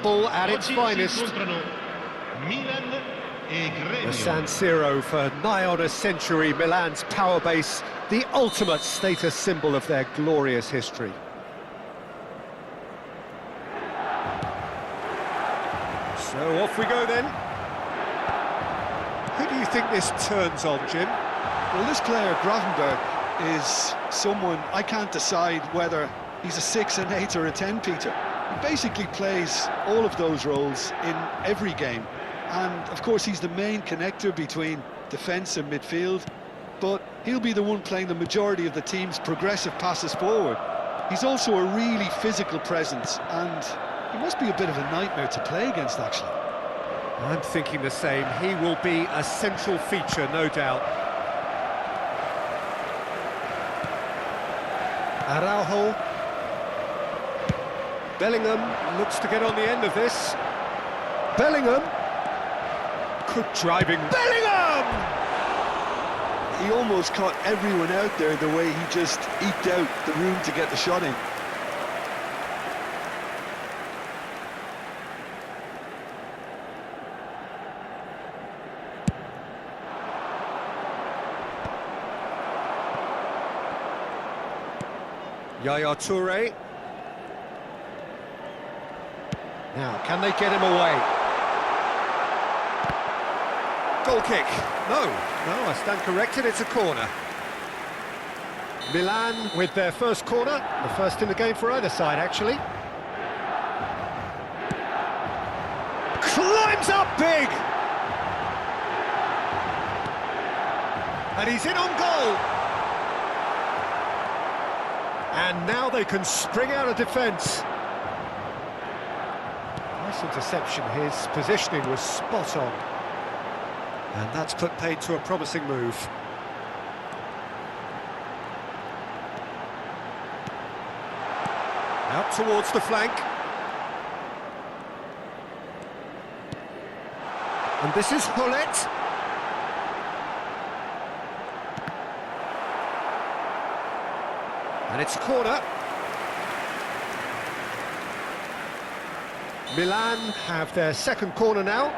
football at its finest. The San Siro for nigh on a century, Milan's power base, the ultimate status symbol of their glorious history. So off we go then. Who do you think this turns on, Jim? Well, this player, Gravenberg, is someone I can't decide whether he's a 6, an 8 or a 10, Peter. He basically plays all of those roles in every game. And, of course, he's the main connector between defence and midfield. But he'll be the one playing the majority of the team's progressive passes forward. He's also a really physical presence, and he must be a bit of a nightmare to play against, actually. I'm thinking the same. He will be a central feature, no doubt. Araujo. Bellingham looks to get on the end of this. Bellingham. Good driving. Bellingham! He almost caught everyone out there the way he just eked out the room to get the shot in. Yaya Toure. Now, can they get him away? Goal kick. No, I stand corrected, it's a corner. Milan with their first corner, the first in the game for either side, actually. Climbs up big! And he's in on goal! And now they can spring out of defence. Nice interception, his positioning was spot on. And that's put paid to a promising move. Out towards the flank. And this is Hullet. And it's a corner. Milan have their second corner now.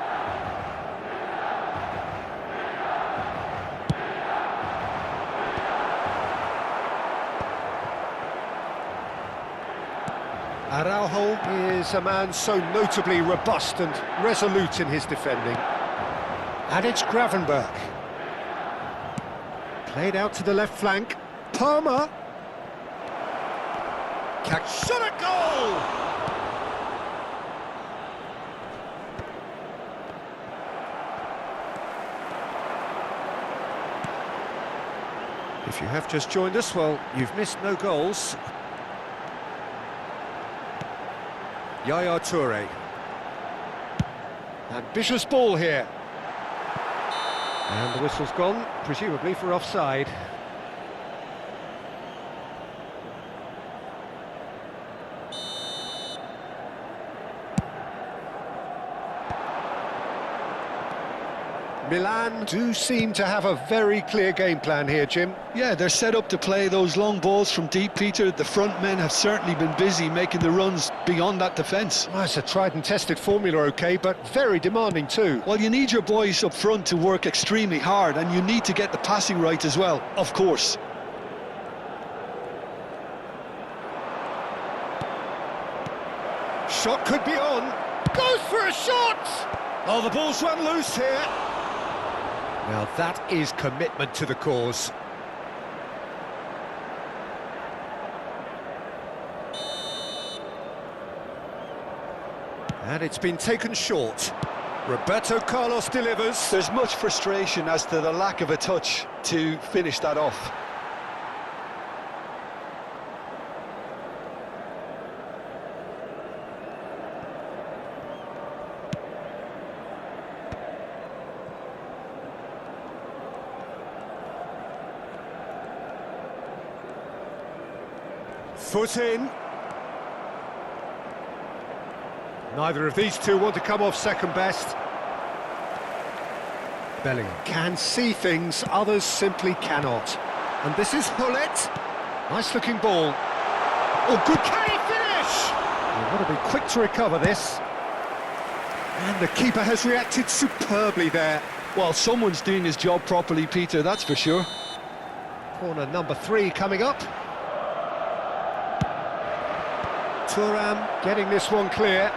Araujo is a man so notably robust and resolute in his defending. And it's Gravenberg. Played out to the left flank. Palmer. Shot at goal! If you have just joined us, well, you've missed no goals. Yaya Toure. Ambitious ball here. And the whistle's gone, presumably for offside. Milan do seem to have a very clear game plan here, Jim. Yeah, they're set up to play those long balls from deep, Peter. The front men have certainly been busy making the runs beyond that defence. Well, it's a tried and tested formula, OK, but very demanding too. Well, you need your boys up front to work extremely hard, and you need to get the passing right as well, of course. Shot could be on. Goes for a shot! Oh, the ball's run loose here. Now that is commitment to the cause. And it's been taken short. Roberto Carlos delivers. There's much frustration as to the lack of a touch to finish that off. Foot in. Neither of these two want to come off second best. Bellingham can see things, others simply cannot. And this is Hullet. Nice looking ball. Oh, good, can he finish? You've got to be quick to recover this. And the keeper has reacted superbly there. Well, someone's doing his job properly, Peter, that's for sure. Corner number 3 coming up. Thuram getting this one clear.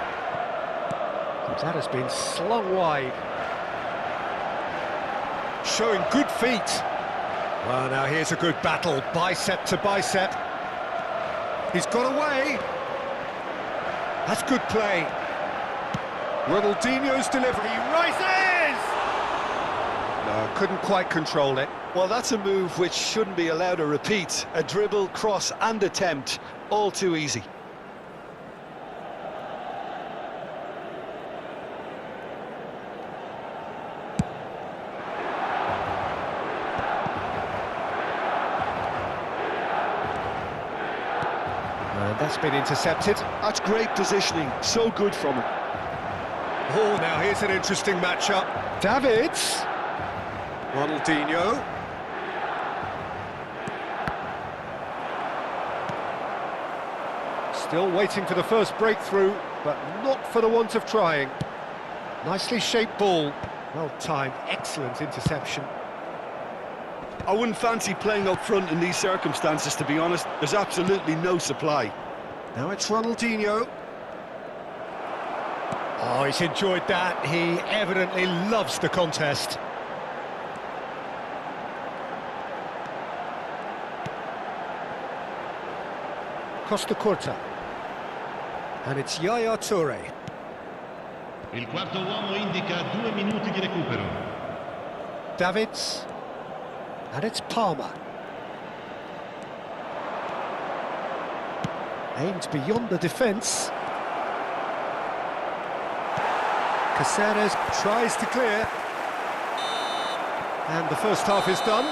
That has been slung wide. Showing good feet. Well, now here's a good battle, bicep to bicep. He's got away. That's good play. Ronaldinho's delivery, rises! No, couldn't quite control it. Well, that's a move which shouldn't be allowed to repeat. A dribble, cross and attempt, all too easy. And that's been intercepted. That's great positioning, so good from him. Oh, now here's an interesting matchup. Davids. Ronaldinho. Still waiting for the first breakthrough, but not for the want of trying. Nicely shaped ball. Well timed, excellent interception. I wouldn't fancy playing up front in these circumstances, to be honest. There's absolutely no supply. Now it's Ronaldinho. Oh, he's enjoyed that. He evidently loves the contest. Costa Curta. And it's Yaya Toure. Il quarto uomo indica 2 minuti di recupero. Davids. And it's Palmer. Aimed beyond the defence. Caceres tries to clear. And the first half is done.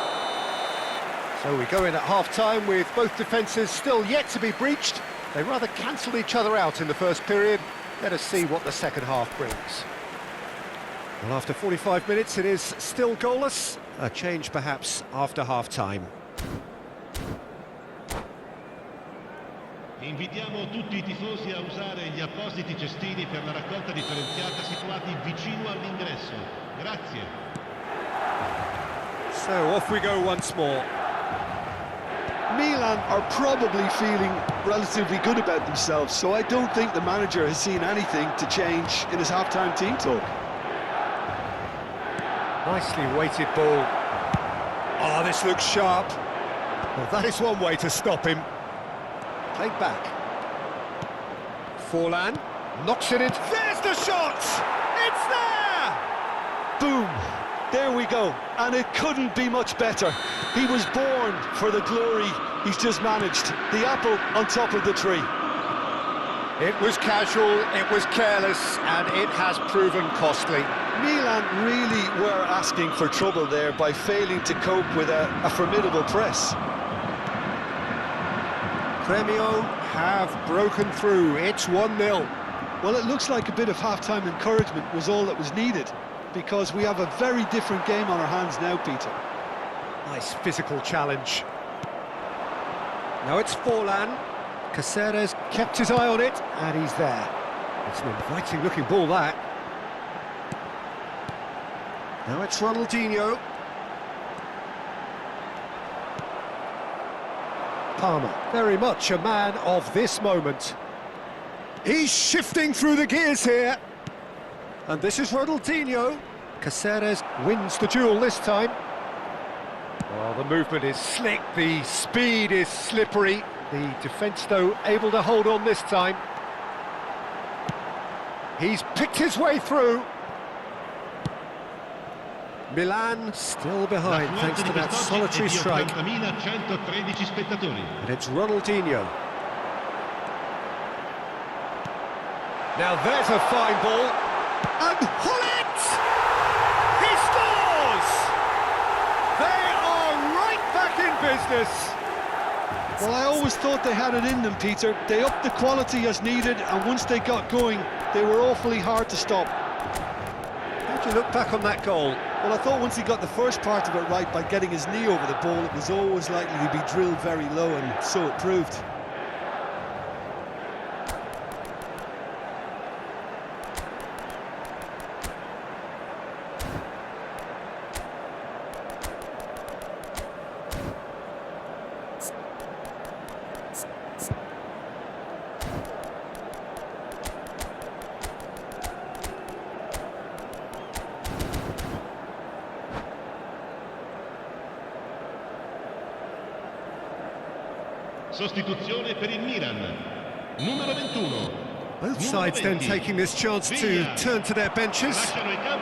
So we go in at half-time with both defences still yet to be breached. They rather cancelled each other out in the first period. Let us see what the second half brings. Well, after 45 minutes, it is still goalless. A change, perhaps, after half-time. Invitiamo tutti I tifosi a usare gli appositi cestini per la raccolta differenziata situati vicino all'ingresso. Grazie. So off we go once more. Milan are probably feeling relatively good about themselves, so I don't think the manager has seen anything to change in his half-time team talk. Nicely weighted ball. Oh, this looks sharp. Well, that is one way to stop him. Played back. Forlan knocks it in. There's the shot! It's there! Boom! There we go. And it couldn't be much better. He was born for the glory he's just managed. The apple on top of the tree. It was casual, it was careless, and it has proven costly. Milan really were asking for trouble there by failing to cope with a formidable press. Grêmio have broken through. It's 1-0. Well, it looks like a bit of half-time encouragement was all that was needed, because we have a very different game on our hands now, Peter. Nice physical challenge. Now it's Forlan. Caceres kept his eye on it, and he's there. It's an inviting-looking ball, that. Now it's Ronaldinho. Palmer, very much a man of this moment. He's shifting through the gears here. And this is Ronaldinho. Caceres wins the duel this time. Well, the movement is slick, the speed is slippery. The defence, though, able to hold on this time. He's picked his way through. Milan still behind thanks to that solitary strike. And it's Ronaldinho. Now there's a fine ball. And Hullet! He scores! They are right back in business. Well, I always thought they had it in them, Peter. They upped the quality as needed, and once they got going, they were awfully hard to stop. How do you look back on that goal? Well, I thought once he got the first part of it right by getting his knee over the ball, it was always likely to be drilled very low, and so it proved. Sostituzione per il Milan. Numero 21. Both sides then taking this chance to turn to their benches.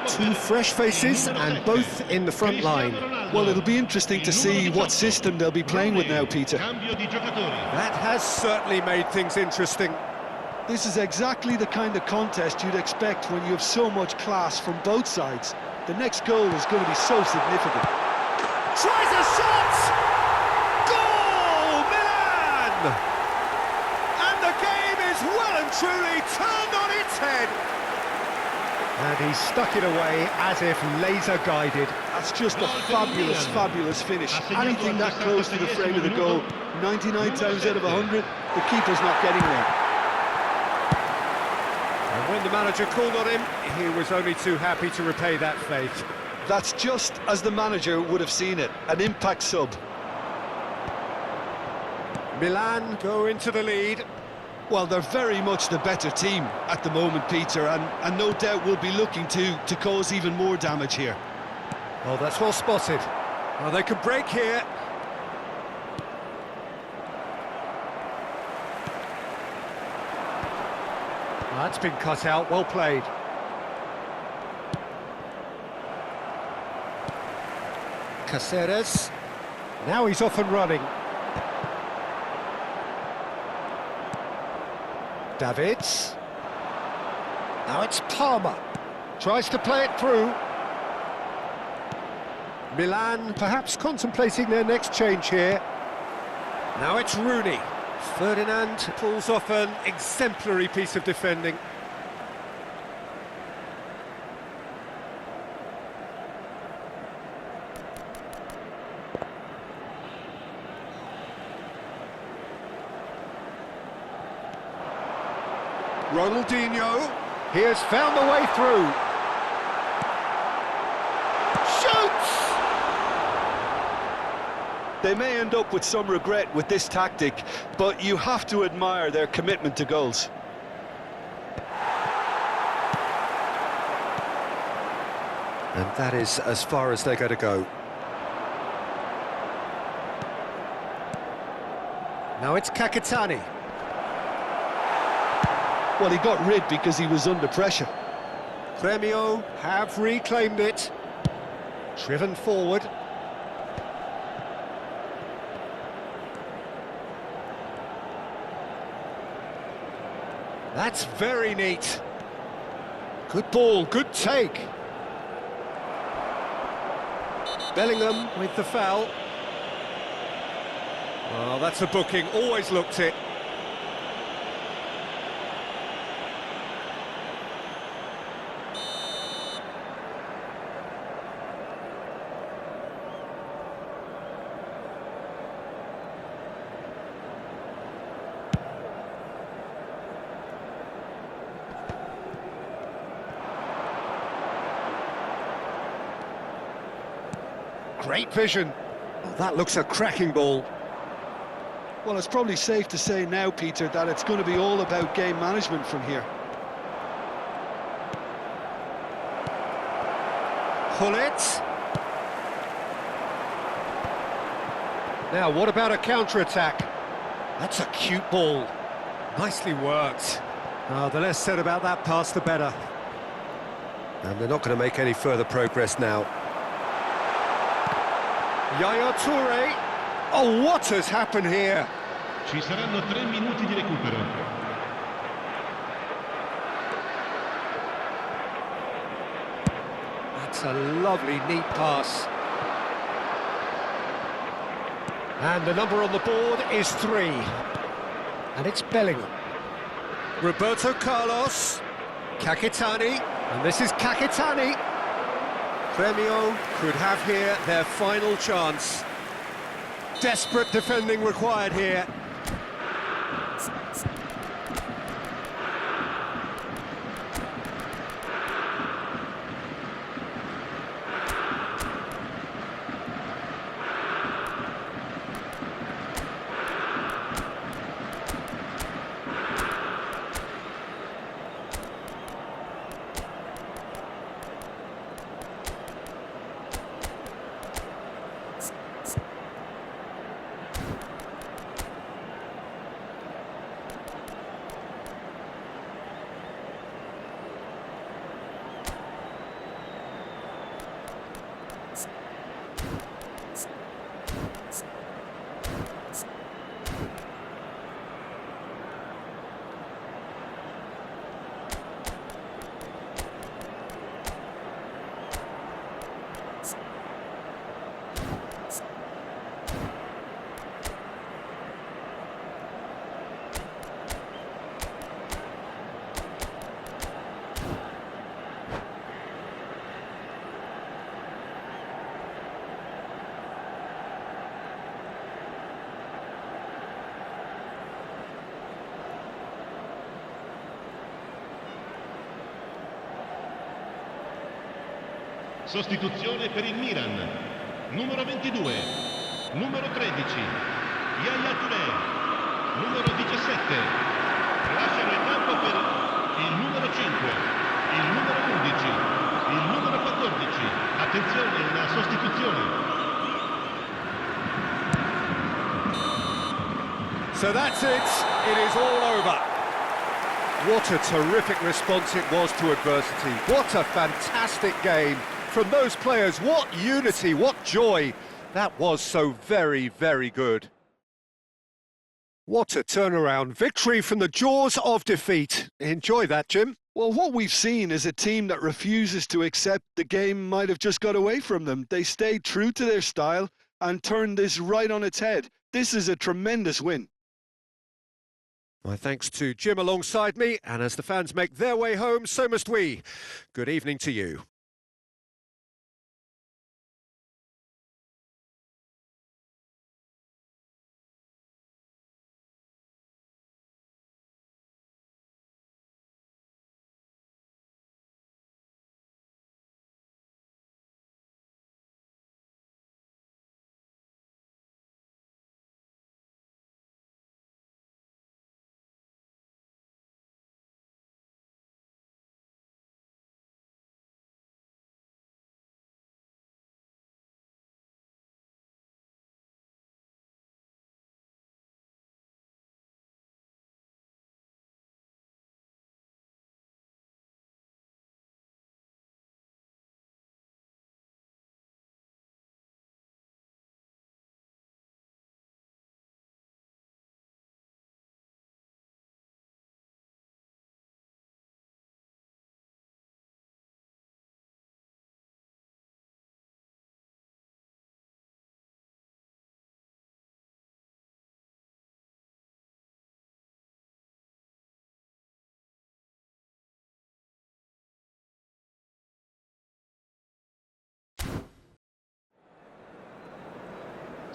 Two fresh faces and both in the front line. Well, it'll be interesting to see what system they'll be playing with now, Peter. That has certainly made things interesting. This is exactly the kind of contest you'd expect when you have so much class from both sides. The next goal is going to be so significant. Tries a shot! Goal! Milan! And the game is well and truly turned on its head. And he stuck it away as if laser guided. That's just a fabulous, fabulous finish. Anything that close to the frame of the goal, 99 times out of 100, the keeper's not getting there. And when the manager called on him, he was only too happy to repay that faith. That's just as the manager would have seen it, an impact sub. Milan go into the lead. Well, they're very much the better team at the moment, Peter, and no doubt will be looking to cause even more damage here. Oh, that's well spotted. Oh, they can break here. That's been cut out, well played. Caceres. Now he's off and running. Davids. Now it's Palmer. Tries to play it through. Milan perhaps contemplating their next change here. Now it's Rooney. Ferdinand pulls off an exemplary piece of defending. Ronaldinho, he has found the way through. Shoots! They may end up with some regret with this tactic, but you have to admire their commitment to goals. And that is as far as they're going to go. Now it's Kakitani. Well, he got rid because he was under pressure. Gremio have reclaimed it. Driven forward. That's very neat. Good ball, good take. Bellingham with the foul. Oh, that's a booking, always looked it. Great vision. Oh, that looks a cracking ball. Well, it's probably safe to say now, Peter, that it's going to be all about game management from here. Hullet. Now, what about a counter-attack? That's a cute ball. Nicely worked. Oh, the less said about that pass, the better. And they're not going to make any further progress now. Yaya Toure. Oh, what has happened here? Ci saranno 3 minuti di recupero. That's a lovely, neat pass. And the number on the board is 3. And it's Bellingham. Roberto Carlos. Kakitani. And this is Kakitani. Gremio could have here their final chance. Desperate defending required here. Sostituzione per il Milan. Numero 22, numero 13, Yaya Touré, numero 17. Lasciano il campo per il numero 5, il numero 11, il numero 14. Attenzione, una sostituzione. So that's it. It is all over. What a terrific response it was to adversity. What a fantastic game from those players. What unity, what joy. That was so very, very good. What a turnaround. Victory from the jaws of defeat. Enjoy that, Jim. Well, what we've seen is a team that refuses to accept the game might have just got away from them. They stayed true to their style and turned this right on its head. This is a tremendous win. My thanks to Jim alongside me, and as the fans make their way home, so must we. Good evening to you.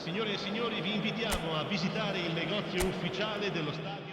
Signore e signori, vi invitiamo a visitare il negozio ufficiale dello stadio.